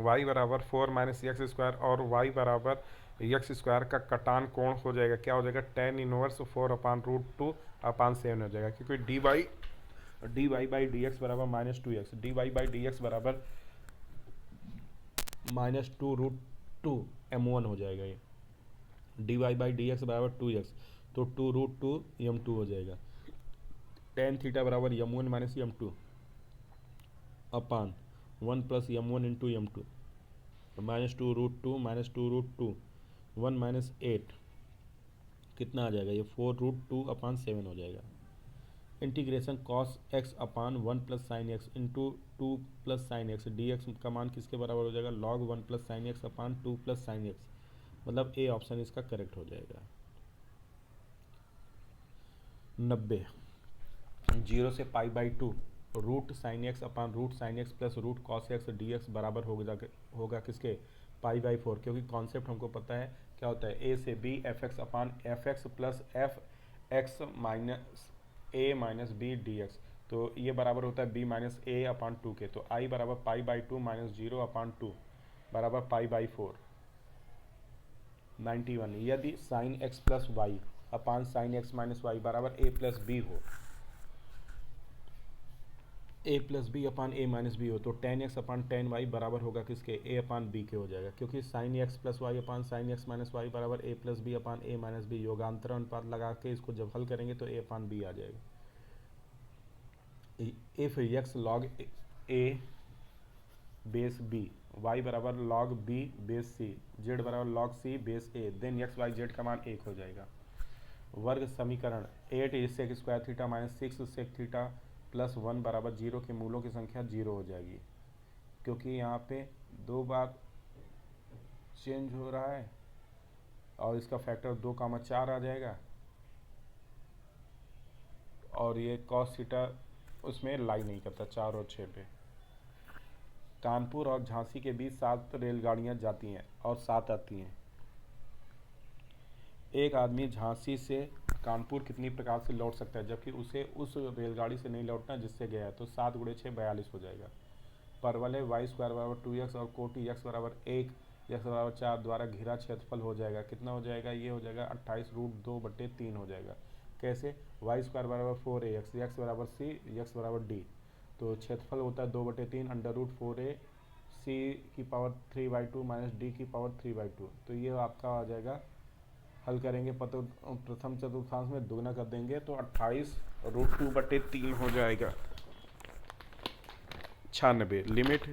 y बराबर 4 - x² और y बराबर x² का कटान कोण हो जाएगा, क्या हो जाएगा? tan इनवर्स 4/√2/7 हो जाएगा, क्योंकि dy/dx बराबर -2x, dy/dx बराबर -2√2m1 हो जाएगा। ये dy/dx बराबर 2x, तो 2√2m2 हो जाएगा। tan थीटा बराबर m1 - m2 अपान 1 + m1 इंटू m2 -2√2 -2√2 1 - 8 कितना आ जाएगा? ये 4√2/7 हो जाएगा। Integration cos x upon 1 + sin x into 2 + sin x dx का मान किसके बराबर हो जाएगा? log 1 + sin x अपान 2 + sin x, मतलब ए ऑप्शन इसका करेक्ट हो जाएगा। 90 0 से π/2 √sin x अपान √sin x plus √cos x dx बराबर होगा किसके? π/4, क्योंकि कॉन्सेप्ट हमको पता है क्या होता है, a से b fx upon fx plus fx minus a minus b dx। तो ये बराबर होता है b माइनस a अपान 2 के। तो i बराबर π/2 माइनस 0/2 बराबर π/4। 91 यदि sin x plus Y upon sin x minus Y बराबर a प्लस बी हो, a plus B upon a minus B हो, तो tan x अपान tan y बराबर होगा किसके? a अपान b के हो जाएगा, क्योंकि sin x plus Y upon sin x minus Y बराबर a plus B upon a minus b. योगांतर अनुपात लगा के इसको जब हल करेंगे तो a अपान b आ जाएगा। If X log A base B, Y बराबर log B base C, Z बराबर log C base A, then X Y Z का मान 1 हो जाएगा। वर्ग समीकरण 8 sec square theta minus 6 sec theta plus 1 बराबर 0 के मूलों की संख्या 0 हो जाएगी, क्योंकि यहाँ पे 2 बार चेंज हो रहा है और इसका फैक्टर 2,4 आ जाएगा, और ये कॉस थीटा उसमें लाई नहीं करता 4 और 6 पे। कानपुर और झांसी के बीच 7 रेलगाड़ियां जाती हैं और 7 आती हैं। एक आदमी झांसी से कानपुर कितनी प्रकार से लौट सकता है, जबकि उसे उस रेलगाड़ी से नहीं लौटना जिससे गया है, तो 7 गुणे 6 42 हो जाएगा। परवलय वाई स्क्वायर बराबर 2x और कोटि x बराबर 1 x बराबर 4 द्वारा घिरा क्षेत्रफल हो जाएगा, कितना हो जाएगा, ये हो जाएगा 28√2/3 हो जाएगा। कैसे, वाई स्क्वायर बराबर 4ax, x बराबर c, x बराबर d, तो क्षेत्रफल होता है 2/3 √4a c⁻³ माइनस d⁻³, तो ये आपका आ जाएगा। हल करेंगे प्रथम चतुर्थांश में दुगना कर देंगे तो 28√2/3 हो जाएगा। 96 limit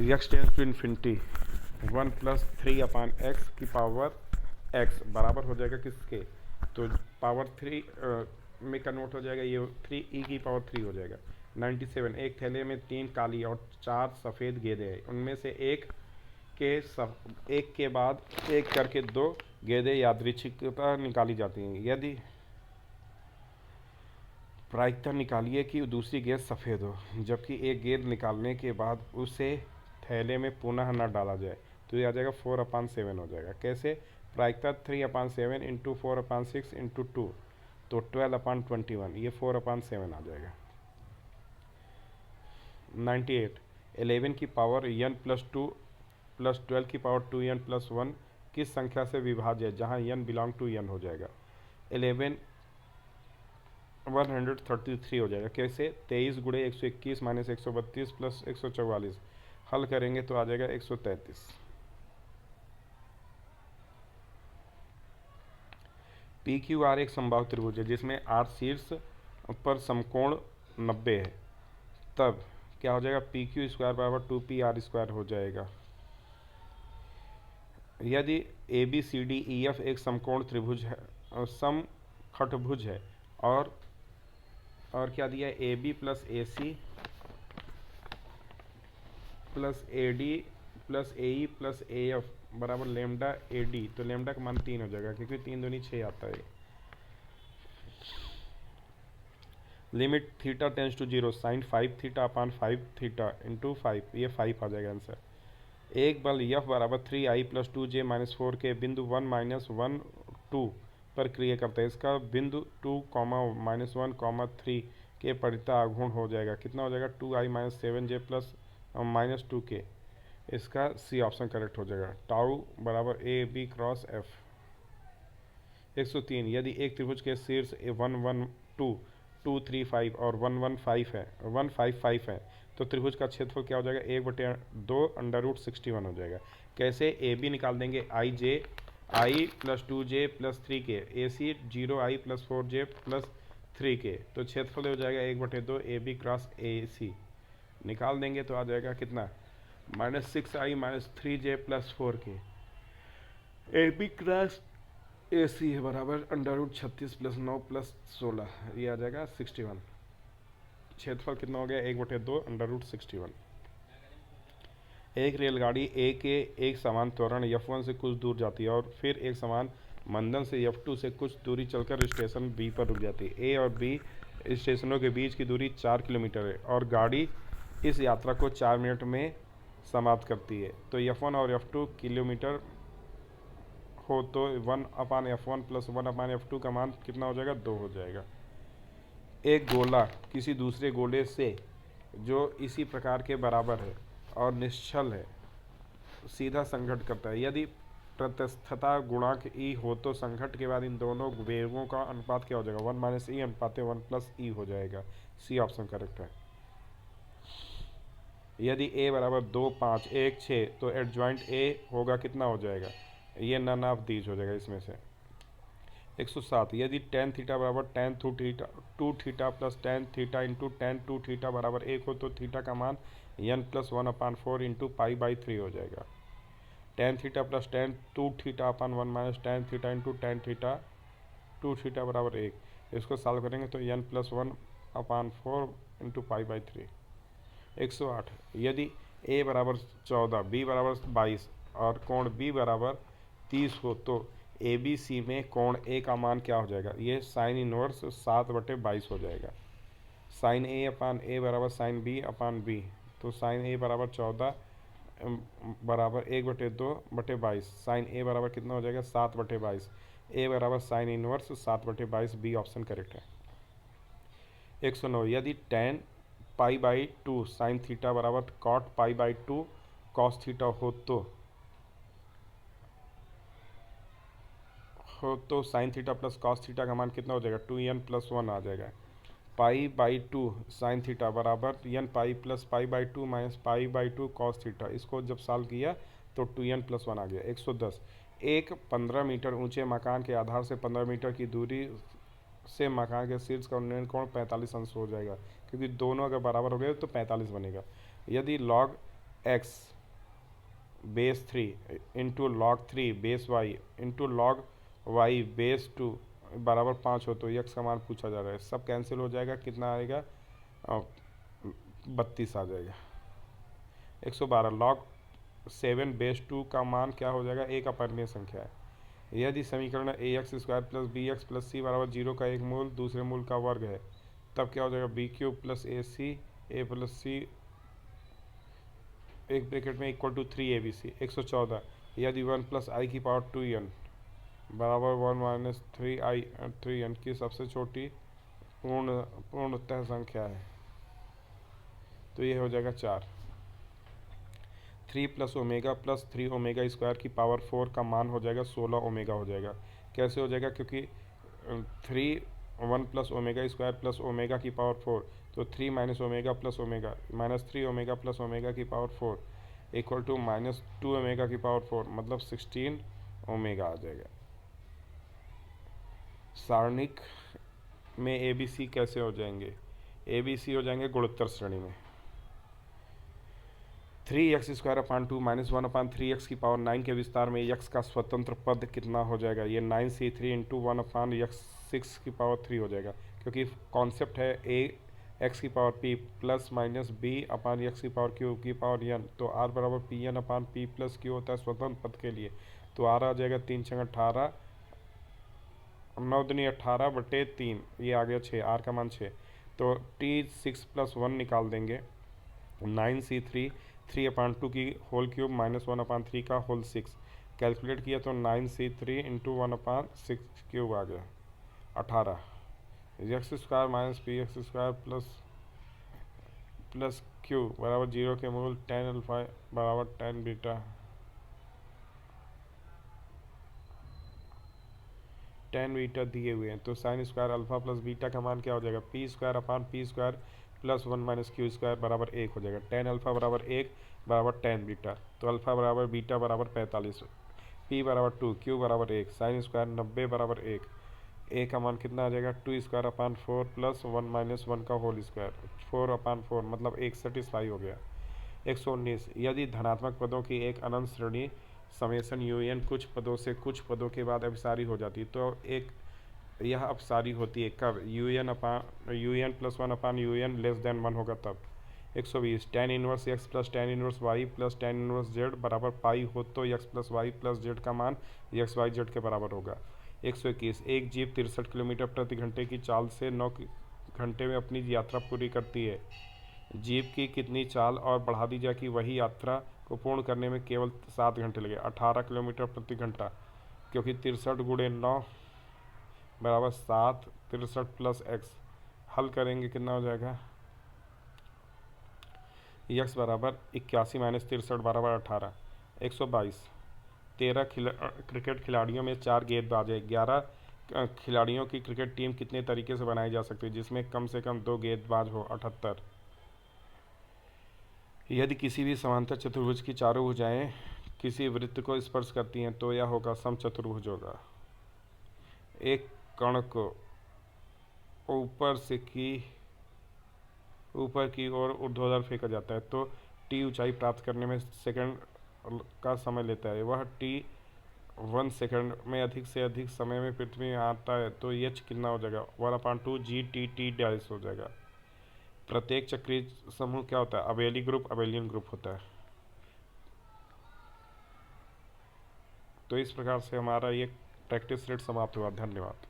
x tends to infinity 1 + 3/x की पावर x बराबर हो जाएगा किसके, तो पावर 3 में कन्वर्ट हो जाएगा, ये 3e⁻³ हो जाएगा। 97 एक थैले में 3 काली और 4 सफ़ेद गेंदें हैं, उनमें से एक के बाद एक करके 2 गेंदें यादृच्छिकता निकाली जाती हैं। यदि प्रायिकता निकालिए कि दूसरी गेंद सफ़ेद हो, जबकि एक गेंद निकालने के बाद उसे थैले में पुनः न डाला जाए, तो ये आ जाएगा 4/7 हो जाएगा। कैसे, प्रायिकता 3/7 इंटू 4/6 इंटू 2, तो 12/21, ये 4/7 आ जाएगा। 98 11 की पावर n + 2 + 12 की पावर 2n + 1 किस संख्या से विभाज्य है, जहाँ n बिलोंग टू n हो जाएगा। 11 133 हो जाएगा। कैसे, 23 गुणे 121 माइनस 132 प्लस 144, हल करेंगे तो आ जाएगा 133। PQR एक समबाहु त्रिभुज है जिसमें R शीर्ष पर समकोण 90 है, तब क्या हो जाएगा, PQ² बराबर 2PR² हो जाएगा। यदि ABCDEF एक समकोण त्रिभुज है, समखटभुज है, और क्या दिया है, AB + AC + AD + AE + AF बराबर लैम्डा AD, तो लैम्डा का मान 3 हो जाएगा, क्योंकि 3 दूनी 6 आता है। Limit theta tends to 0 sin 5θ/5 theta into 5, ये 5 आ जाएगा आंसर। एक बल F बराबर 3I + 2J - 4 के बिंदु 1 - 1 2 पर क्रिया करता है, इसका बिंदु 2, -1, 3 के परिता आघूर्ण हो जाएगा, कितना हो जाएगा, 2I - 7J + -2K, इसका सी ऑप्शन करेक्ट हो जाएगा। टाउ बराबर AB × F। 103 यदि एक त्रिभुज के शीर्ष 1 1 2 2 3 5 और 1 1 5 है 1 5 5 है, तो त्रिभुज का क्षेत्रफल क्या हो जाएगा, 1/2 √61 हो जाएगा। कैसे, AB निकाल देंगे I + 2J + 3K, AC 0I + 4J + 3K, तो क्षेत्रफल हो जाएगा 1/2 AB × AC, निकाल देंगे तो आ जाएगा कितना, -6I - 3J + 4K, AB × AC है बराबर √36 + 9 + 16, ये आ जाएगा 61। क्षेत्रफल कितना हो गया, 1/2 √61। एक रेलगाड़ी A के एक समान त्वरण F1 से कुछ दूर जाती है और फिर एक समान मंदन से F2 से कुछ दूरी चलकर स्टेशन B पर रुक जाती है। A और B स्टेशनों के बीच की दूरी 4 किलोमीटर है और गाड़ी इस यात्रा को 4 मिनट में समाप्त करती है, तो F1 और F2 किलोमीटर हो, तो 1/F1 + 1/F2 का मान कितना हो जाएगा, 2 हो जाएगा। एक गोला किसी दूसरे गोले से जो इसी प्रकार के बराबर है और निश्चल है सीधा संघट करता है, यदि प्रत्यस्थता गुणांक E हो तो संघट के बाद इन दोनों वेगों का अनुपात क्या हो जाएगा, 1 - E अनुपात 1 + E हो जाएगा, सी ऑप्शन करेक्ट है। यदि A बराबर 2 5 1 6, तो एडजॉइंट A होगा कितना हो जाएगा, ये नन ऑफ दीज हो जाएगा इसमें से। 107 यदि टेन थीटा बराबर tan two theta plus tan theta into tan two theta बराबर 1 हो तो थीटा का मान n+1/4 इंटू पाई/3 हो जाएगा। Tan theta plus tan two theta upon 1 minus tan theta into tan theta two theta बराबर 1। इसको सॉल्व करेंगे तो n+1/4 इंटू पाई/3। 108 यदि a बराबर 14 b बराबर 22 और कोण b बराबर 30 हो तो ए बी सी में कोण a का मान क्या हो जाएगा? ये साइन इनवर्स 7/22 हो जाएगा। साइन a अपान a बराबर साइन b अपान b, तो साइन a बराबर 14 बराबर 1/2/22। साइन a बराबर कितना हो जाएगा? 7/22। a बराबर sine inverse 7/22, b option correct है। 109 यदि tan पाई/2 साइन थीटा बराबर कॉट पाई/2 कॉस थीटा हो तो sine theta plus cos theta का मान कितना हो जाएगा? 2n+1 आ जाएगा। पाई/2 साइन थीटा बराबर n पाई प्लस पाई/2 माइनस पाई/2 कॉस थीटा। इसको जब सॉल्व किया तो 2n+1 आ गया। 110 एक 15 मीटर ऊंचे मकान के आधार से 15 मीटर की दूरी से मकान के शीर्ष का उन्नयन कोण 45 अंश हो जाएगा, क्योंकि दोनों अगर बराबर हो गए तो 45 बनेगा। यदि log x base 3 into log 3 base y into log y base 2 बराबर 5 हो तो यक्स का मान पूछा जा रहा है। सब कैंसिल हो जाएगा, कितना आएगा? 32 आ जाएगा। 112 log 7 बेस 2 का मान क्या हो जाएगा? एक अपरिमेय संख्या है। यदि समीकरण ax² plus bx plus c बराबर 0 का एक मूल दूसरे मूल का वर्ग है, तब क्या हो जाएगा? b³ plus ac a plus c एक ब्रैकेट में इक्वल टू 3abc। 114 यदि 1 प्लस आई की पावर 2n बराबर 1 माइनस 3n की सबसे छोटी पूर्णतः संख्या है, तो ये हो जाएगा 4। 3 plus omega plus 3 omega square की पावर 4 का मान हो जाएगा 16 ओमेगा हो जाएगा। कैसे हो जाएगा? क्योंकि 1 plus omega square plus omega की पावर 4, तो 3 minus omega plus omega minus 3 omega plus omega की power 4 equal to minus 2 omega की पावर 4, मतलब 16 ओमेगा आ जाएगा। सारणिक में ए बी सी कैसे हो जाएंगे? ए बी सी हो जाएंगे गुणोत्तर श्रेणी में। 3x² अपान 2 माइनस 1/3x की पावर 9 के विस्तार में x का स्वतंत्र पद कितना हो जाएगा? ये 9c3 इंटू 1/6 की पावर 3 हो जाएगा, क्योंकि कॉन्सेप्ट है a x की power p plus minus b अपान x की पावर q की पावर n, तो r बराबर pn अपान p प्लस q होता है स्वतंत्र पद के लिए। तो r आ जाएगा 3×18 9×2 18/3, ये आ गया 6, r का मान 6। तो t6 प्लस 1 निकाल देंगे, 9c3 3/2 की होल क्यूब माइनस 1/3 का होल 6 कैलकुलेट किया तो 9c3 इंटू 1/6 क्यूब आ गया 18। x² minus px² plus Q बराबर 0 के मूल tan अल्फा बराबर tan बीटा। tan बीटा दिए हुए हैं, तो sine square alpha plus beta का मान क्या हो जाएगा? p² अपान p² प्लस 1 माइनस q² बराबर 1 हो जाएगा। tan अल्फा बराबर 1 बराबर tan बीटा, तो अल्फा बराबर बीटा बराबर 45, p बराबर 2 q बराबर 1 साइन स्क्वायर 90 बराबर 1। a का मान कितना आ जाएगा? 2² अपान 4 प्लस 1 माइनस 1 का होल स्क्वायर 4/4, मतलब 1 सेटिस्फाई हो गया। 119 यदि धनात्मक पदों की एक अनंत श्रेणी समेसन un कुछ पदों से कुछ पदों के बाद अभिसारी हो जाती है, तो एक यह अपसारी होती है कब? un प्लस 1 अपान un लेस देन 1 होगा तब। 120 tan inverse x plus tan inverse y plus tan inverse z बराबर पाई हो तो x plus y plus z का मान x y z के बराबर होगा। 121 एक जीप 63 किलोमीटर प्रति घंटे की चाल से 9 घंटे में अपनी यात्रा पूरी करती है। जीप की कितनी चाल और बढ़ा दी जाए कि वही यात्रा को पूर्ण करने में केवल 7 घंटे लगे? 18 किलोमीटर प्रति घंटा, क्योंकि 63 गुणे 9 बराबर 7, 63 प्लस x हल करेंगे कितना हो जाएगा? x बराबर 81 माइनस 63 बराबर 18। 122 13 क्रिकेट खिलाड़ियों में 4 गेंदबाज है। 11 खिलाड़ियों की क्रिकेट टीम कितने तरीके से बनाई जा सकती है जिसमें कम से कम 2 गेंदबाज हो? 78। यदि किसी भी समांतर चतुर्भुज की चारों भुजाएं किसी वृत्त को स्पर्श करती हैं तो यह होगा समचतुर्भुज होगा। एक कण को ऊपर की ओर ऊर्ध्वाधर फेंका जाता है तो टी ऊंचाई प्राप्त करने में सेकंड का समय लेता है। वह टी 1 सेकंड में अधिक से अधिक समय में पृथ्वी में आता है तो एच कितना हो जाएगा, 1/2 GT हो जाएगा। प्रत्येक चक्रीय समूह क्या होता है, अबेली ग्रुप अबेलियन ग्रुप होता है। तो इस प्रकार से हमारा ये प्रैक्टिस सेट समाप्त हुआ। धन्यवाद।